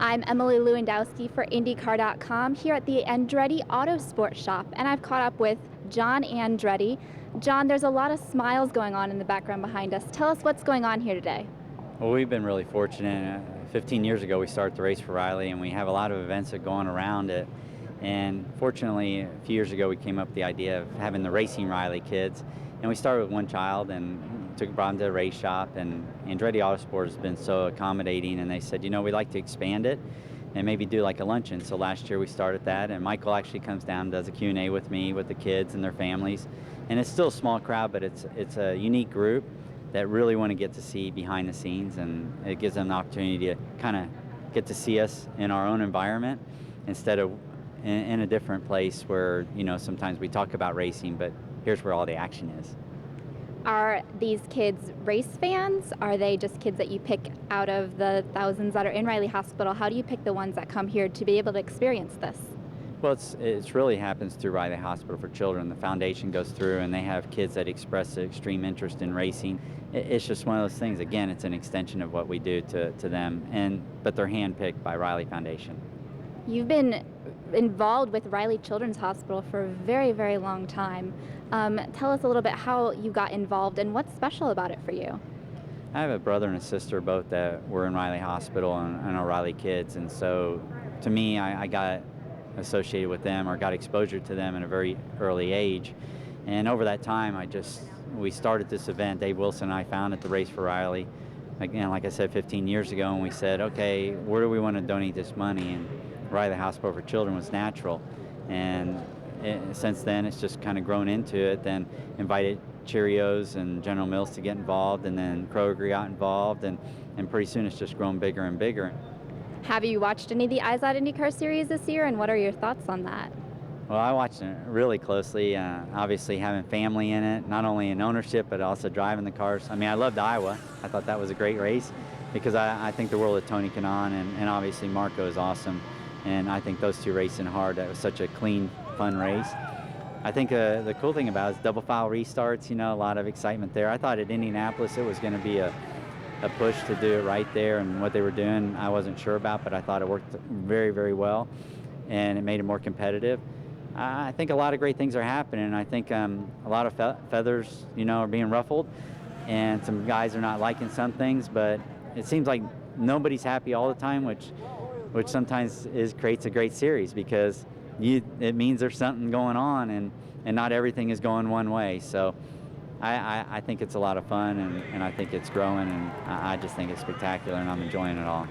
I'm Emily Lewandowski for IndyCar.com here at the Andretti Autosport shop, and I've caught up with John Andretti. John, there's a lot of smiles going on in the background behind us. Tell us what's going on here today. Well, we've been really fortunate. 15 years ago, we started the race for Riley, and we have a lot of events that go on around it. And fortunately, a few years ago, we came up with the idea of having the Racing Riley kids. And we started with one child and brought them to the race shop. And Andretti Autosport has been so accommodating, and they said, we'd like to expand it and maybe do like a luncheon. So last year we started that, and Michael actually comes down and does a Q&A with me, with the kids and their families. And it's still a small crowd, but it's a unique group that really want to get to see behind the scenes, and it gives them the opportunity to kind of get to see us in our own environment instead of in a different place where, sometimes we talk about racing, but here's where all the action is. Are these kids race fans? Are they just kids that you pick out of the thousands that are in Riley Hospital? How do you pick the ones that come here to be able to experience this? Well, it's really happens through Riley Hospital for Children. The foundation goes through, and they have kids that express extreme interest in racing. It's just one of those things. Again, it's an extension of what we do to them, but they're handpicked by Riley Foundation. You've been involved with Riley Children's Hospital for a very, very long time. Tell us a little bit how you got involved and what's special about it for you. I have a brother and a sister, both that were in Riley Hospital and are Riley kids, and so to me, I got associated with them or got exposure to them at a very early age. And over that time, we started this event. Dave Wilson and I founded the Race for Riley, again, like I said, 15 years ago, and we said, okay, where do we want to donate this money? And Riley Hospital for Children was natural. And since then, it's just kind of grown into it. Then invited Cheerios and General Mills to get involved, and then Kroger got involved, and pretty soon it's just grown bigger and bigger. Have you watched any of the Eyes on IndyCar series this year, and what are your thoughts on that? Well, I watched it really closely. Obviously, having family in it, not only in ownership, but also driving the cars. I mean, I loved Iowa. I thought that was a great race because I think the world of Tony Kanaan, and obviously Marco is awesome. And I think those two racing hard. That was such a clean, fun race. I think the cool thing about it is double file restarts, a lot of excitement there. I thought at Indianapolis it was going to be a push to do it right there, and what they were doing I wasn't sure about, but I thought it worked very, very well, and it made it more competitive. I think a lot of great things are happening. I think a lot of feathers, are being ruffled, and some guys are not liking some things, but it seems like nobody's happy all the time, which sometimes creates a great series because it means there's something going on, and not everything is going one way. So I think it's a lot of fun, and I think it's growing, and I just think it's spectacular, and I'm enjoying it all.